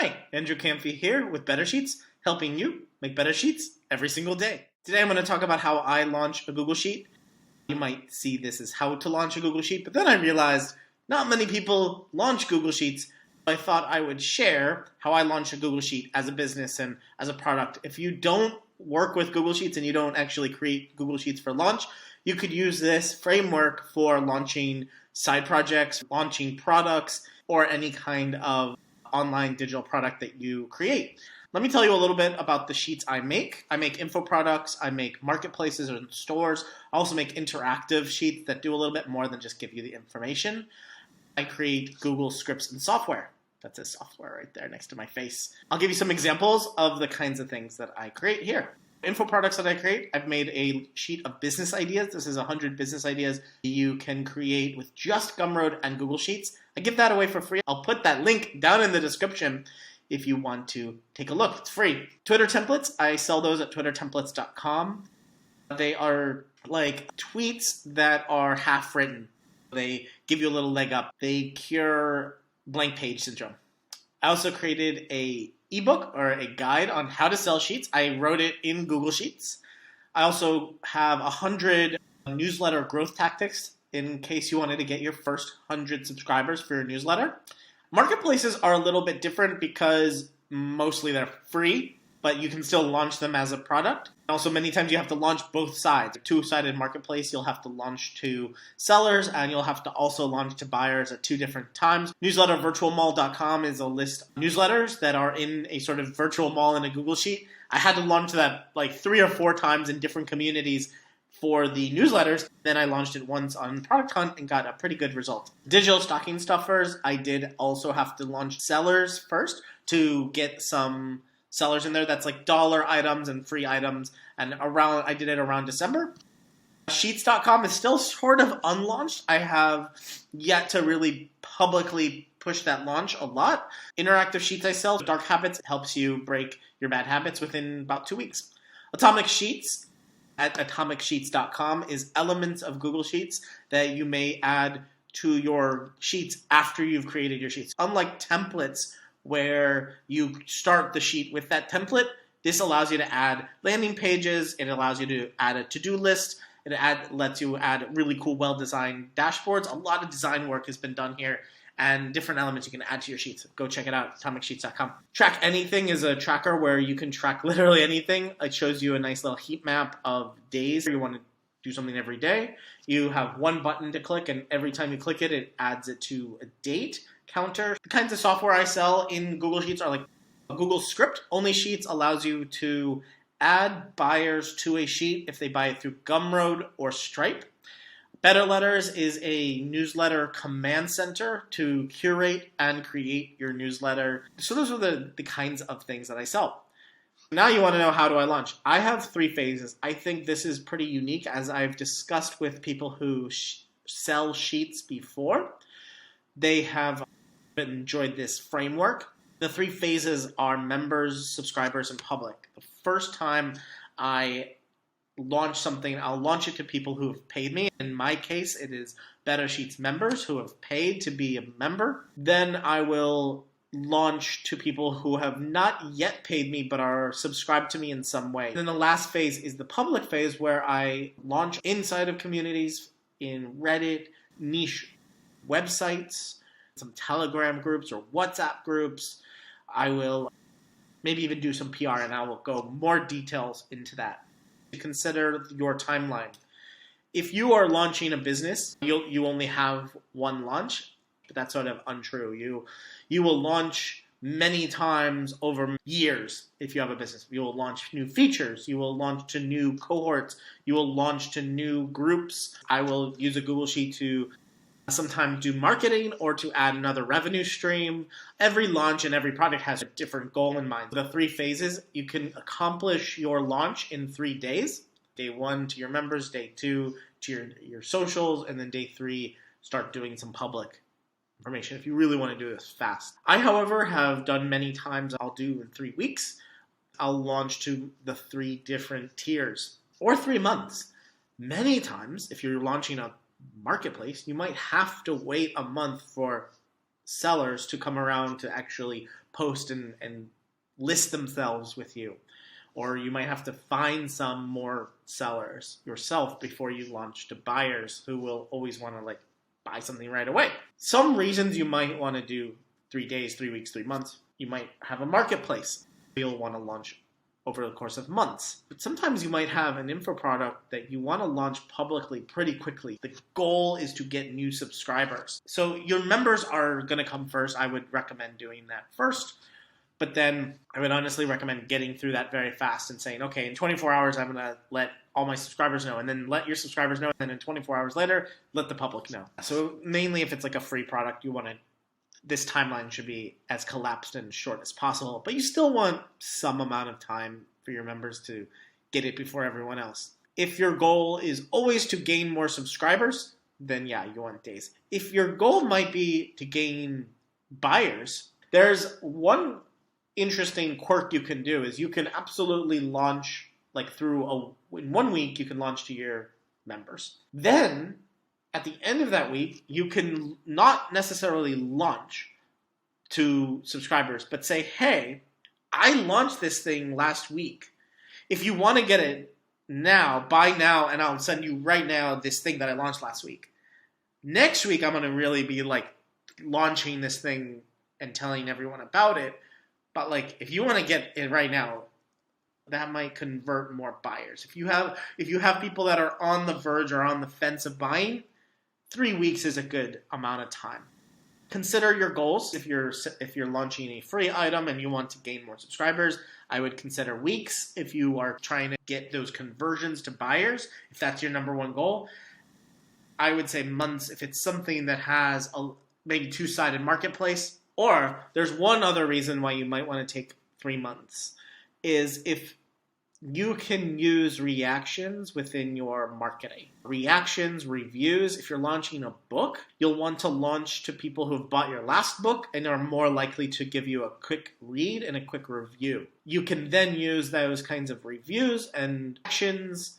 Hi, Andrew Camphy here with Better Sheets, helping you make better sheets every single day. Today I'm going to talk about how I launch a Google Sheet. You might see this as how to launch a Google Sheet, but then I realized not many people launch Google Sheets. I thought I would share how I launch a Google Sheet as a business and as a product. If you don't work with Google Sheets and you don't actually create Google Sheets for launch, you could use this framework for launching side projects, launching products, or any kind of online digital product that you create. Let me tell you a little bit about the sheets I make. I make info products, I make marketplaces and stores. I also make interactive sheets that do a little bit more than just give you the information. I create Google scripts and software. That's a software right there next to my face. I'll give you some examples of the kinds of things that I create here. Info products that I create, I've made a sheet of business ideas. This is 100 business ideas you can create with just Gumroad and Google Sheets. I give that away for free. I'll put that link down in the description if you want to take a look. It's free. Twitter templates, I sell those at twittertemplates.com. They are like tweets that are half written. They give you a little leg up. They cure blank page syndrome. I also created a ebook or a guide on how to sell sheets. I wrote it in Google Sheets. I also have 100 newsletter growth tactics in case you wanted to get your first 100 subscribers for your newsletter. Marketplaces are a little bit different because mostly they're free, but you can still launch them as a product. Also, many times you have to launch both sides. A two-sided marketplace, you'll have to launch to sellers and you'll have to also launch to buyers at two different times. Newslettervirtualmall.com is a list of newsletters that are in a sort of virtual mall in a Google Sheet. I had to launch that like 3 or 4 times in different communities for the newsletters. Then I launched it once on Product Hunt and got a pretty good result. Digital stocking stuffers, I did also have to launch sellers first to get some sellers in there. That's like dollar items and free items. And I did it around December. Sheets.com is still sort of unlaunched. I have yet to really publicly push that launch a lot. Interactive sheets I sell, Dark Habits, helps you break your bad habits within about 2 weeks. Atomic Sheets at atomicsheets.com is elements of Google Sheets that you may add to your sheets after you've created your sheets. Unlike templates where you start the sheet with that template, this allows you to add landing pages, it allows you to add a to-do list, lets you add really cool, well-designed dashboards. A lot of design work has been done here and different elements you can add to your sheets. Go check it out, atomicsheets.com. Track Anything is a tracker where you can track literally anything. It shows you a nice little heat map of days. You want to do something every day. You have one button to click, and every time you click it, it adds it to a date counter. The kinds of software I sell in Google Sheets are like a Google script. Only Sheets allows you to add buyers to a sheet if they buy it through Gumroad or Stripe. Better Letters is a newsletter command center to curate and create your newsletter. So those are the kinds of things that I sell. Now you want to know, how do I launch? I have 3 phases. I think this is pretty unique, as I've discussed with people who sell sheets before. They have enjoyed this framework. The 3 phases are members, subscribers, and public. The first time I launch something, I'll launch it to people who have paid me. In my case, it is Better Sheets members who have paid to be a member. Then I will launch to people who have not yet paid me but are subscribed to me in some way. Then the last phase is the public phase, where I launch inside of communities in Reddit, niche websites, some Telegram groups or WhatsApp groups. I will maybe even do some PR, and I will go more details into that. Consider your timeline. If you are launching a business, you only have one launch, but that's sort of untrue. You will launch many times over years if you have a business. You will launch new features. You will launch to new cohorts. You will launch to new groups. I will use a Google Sheet to sometimes do marketing or to add another revenue stream. Every launch and every product has a different goal in mind. The 3 phases, you can accomplish your launch in 3 days. Day 1 to your members, day 2 to your socials, and then day 3, start doing some public information if you really want to do this fast. I, however, have done many times, I'll do in 3 weeks. I'll launch to the 3 different tiers, or 3 months. Many times, if you're launching a marketplace, you might have to wait a month for sellers to come around to actually post and list themselves with you. Or you might have to find some more sellers yourself before you launch to buyers who will always want to like buy something right away. Some reasons you might want to do 3 days, 3 weeks, 3 months. You might have a marketplace you'll want to launch over the course of months. But sometimes you might have an info product that you want to launch publicly pretty quickly. The goal is to get new subscribers. So your members are going to come first. I would recommend doing that first. But then I would honestly recommend getting through that very fast and saying, okay, in 24 hours, I'm going to let all my subscribers know, and then let your subscribers know, and then in 24 hours later, let the public know. So mainly if it's like a free product, you want to, this timeline should be as collapsed and short as possible, but you still want some amount of time for your members to get it before everyone else. If your goal is always to gain more subscribers, then yeah, you want days. If your goal might be to gain buyers, there's one interesting quirk you can do is you can absolutely launch like in 1 week you can launch to your members. Then at the end of that week you can not necessarily launch to subscribers, but say, hey, I launched this thing last week. If you want to get it now, buy now, and I'll send you right now this thing that I launched last week. Next week I'm going to really be like launching this thing and telling everyone about it. But like, if you want to get it right now, that might convert more buyers. If you have people that are on the verge or on the fence of buying, 3 weeks is a good amount of time. Consider your goals. If you're launching a free item and you want to gain more subscribers, I would consider weeks. If you are trying to get those conversions to buyers, if that's your number one goal, I would say months. If it's something that has a maybe two-sided marketplace. Or there's one other reason why you might want to take 3 months, is if you can use reactions within your marketing. Reactions, reviews, if you're launching a book, you'll want to launch to people who've bought your last book and are more likely to give you a quick read and a quick review. You can then use those kinds of reviews and actions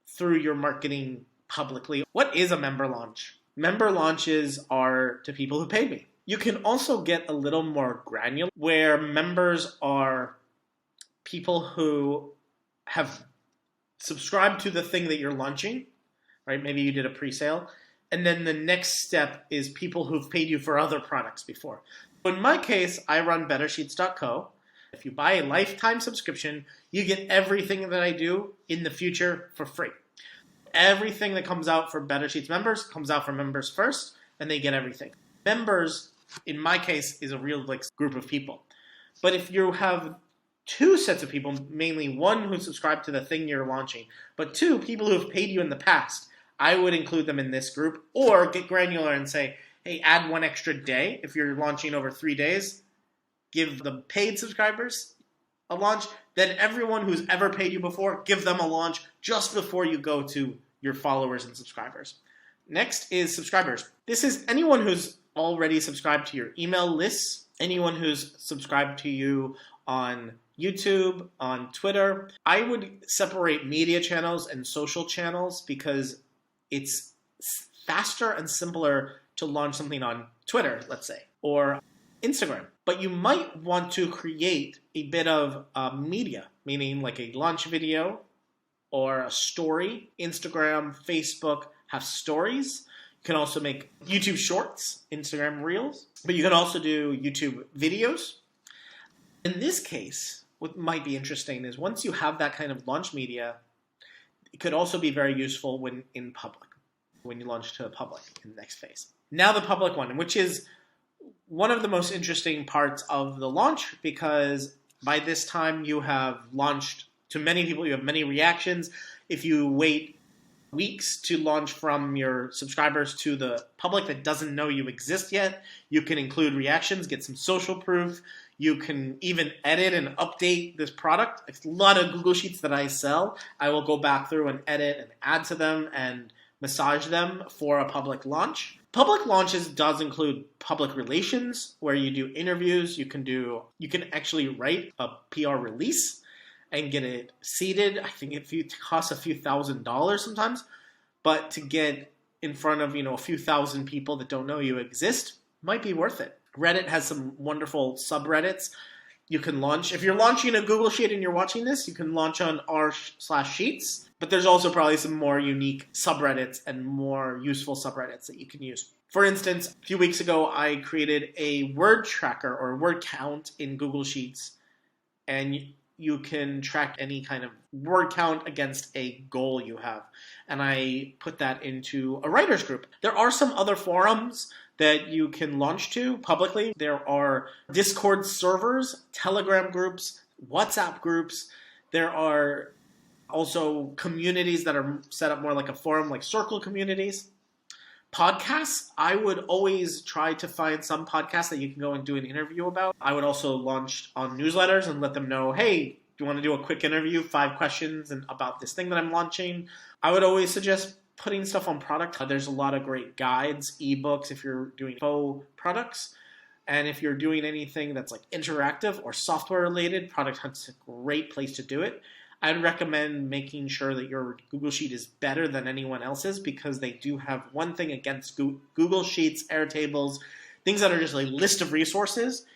through your marketing publicly. What is a member launch? Member launches are to people who paid me. You can also get a little more granular, where members are people who have subscribed to the thing that you're launching, right? Maybe you did a pre-sale. And then the next step is people who've paid you for other products before. In my case, I run bettersheets.co. If you buy a lifetime subscription, you get everything that I do in the future for free. Everything that comes out for Better Sheets members comes out for members first, and they get everything. Members, in my case, is a real group of people. But if you have two sets of people, mainly one who subscribed to the thing you're launching, but two people who have paid you in the past, I would include them in this group, or get granular and say, hey, add one extra day. If you're launching over 3 days, give the paid subscribers a launch. Then everyone who's ever paid you before, give them a launch just before you go to your followers and subscribers. Next is subscribers. This is anyone who's already subscribed to your email lists, anyone who's subscribed to you on YouTube, on Twitter. I would separate media channels and social channels because it's faster and simpler to launch something on Twitter, let's say, or Instagram. But you might want to create a bit of media, meaning like a launch video or a story. Instagram, Facebook have stories. You can also make YouTube Shorts, Instagram Reels, but you can also do YouTube videos. In this case, what might be interesting is once you have that kind of launch media, it could also be very useful when in public, when you launch to the public in the next phase. Now the public one, which is one of the most interesting parts of the launch, because by this time you have launched to many people, you have many reactions. If you wait weeks to launch from your subscribers to the public that doesn't know you exist yet, you can include reactions, get some social proof. You can even edit and update this product. It's a lot of Google Sheets that I sell. I will go back through and edit and add to them and massage them for a public launch. Public launches does include public relations, where you do interviews. You can actually write a PR release and get it seeded. I think it costs a few $1,000s sometimes, but to get in front of a few thousand people that don't know you exist might be worth it. Reddit has some wonderful subreddits you can launch. If you're launching a Google Sheet and you're watching this, you can launch on r/sheets. But there's also probably some more unique subreddits and more useful subreddits that you can use. For instance, a few weeks ago, I created a word tracker or word count in Google Sheets, and you can track any kind of word count against a goal you have. And I put that into a writer's group. There are some other forums that you can launch to publicly. There are Discord servers, Telegram groups, WhatsApp groups. There are also communities that are set up more like a forum, like circle communities. Podcasts, I would always try to find some podcasts that you can go and do an interview about. I would also launch on newsletters and let them know, hey, do you want to do a quick interview, 5 questions and about this thing that I'm launching? I would always suggest putting stuff on product. There's a lot of great guides, ebooks if you're doing faux products. And if you're doing anything that's like interactive or software related, Product Hunt's a great place to do it. I'd recommend making sure that your Google Sheet is better than anyone else's, because they do have one thing against Google Sheets, Airtables, things that are just a list of resources.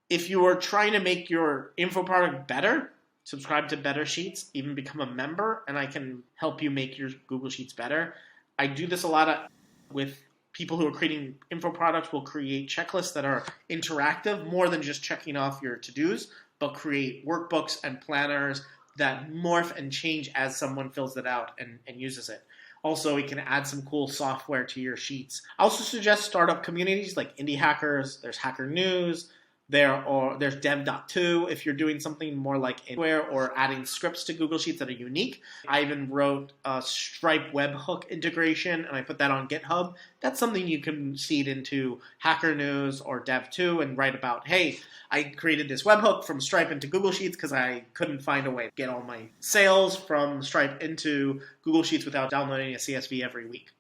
If you are trying to make your info product better, subscribe to Better Sheets, even become a member, and I can help you make your Google Sheets better. I do this a lot with people who are creating info products. Will create checklists that are interactive, more than just checking off your to-dos, but create workbooks and planners that morph and change as someone fills it out and uses it. Also, we can add some cool software to your sheets. I also suggest startup communities like Indie Hackers, there's Hacker News, there's dev.to if you're doing something more like Anywhere or adding scripts to Google Sheets that are unique. I even wrote a Stripe webhook integration and I put that on GitHub. That's something you can seed into Hacker News or dev.to and write about, hey, I created this webhook from Stripe into Google Sheets because I couldn't find a way to get all my sales from Stripe into Google Sheets without downloading a CSV every week.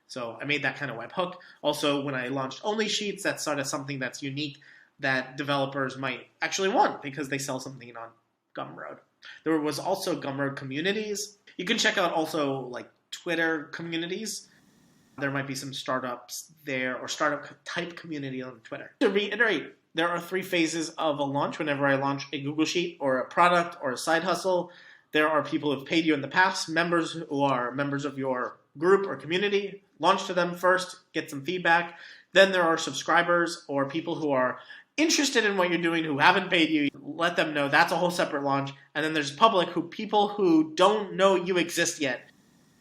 So I made that kind of webhook. Also, when I launched Only Sheets, that's sort of something that's unique that developers might actually want because they sell something on Gumroad. There was also Gumroad communities. You can check out also like Twitter communities. There might be some startups there or startup type community on Twitter. To reiterate, there are 3 phases of a launch whenever I launch a Google Sheet or a product or a side hustle. There are people who have paid you in the past, members who are members of your group or community. Launch to them first, get some feedback. Then there are subscribers or people who are interested in what you're doing who haven't paid you. Let them know. That's a whole separate launch. And then there's public, people who don't know you exist yet,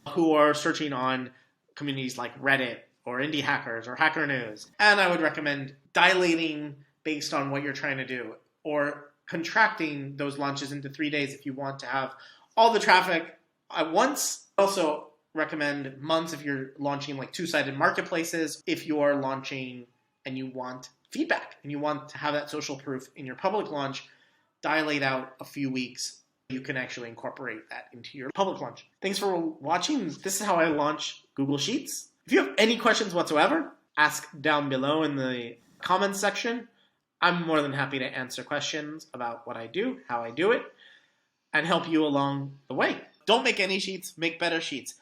who are searching on communities like Reddit or Indie Hackers or Hacker News. And I would recommend dilating based on what you're trying to do, or contracting those launches into 3 days if you want to have all the traffic at once. Also recommend months if you're launching like 2-sided marketplaces. If you are launching and you want feedback and you want to have that social proof in your public launch, dilate out a few weeks. You can actually incorporate that into your public launch. Thanks for watching. This is how I launch Google Sheets. If you have any questions whatsoever, ask down below in the comments section. I'm more than happy to answer questions about what I do, how I do it, and help you along the way. Don't make any sheets, make better sheets.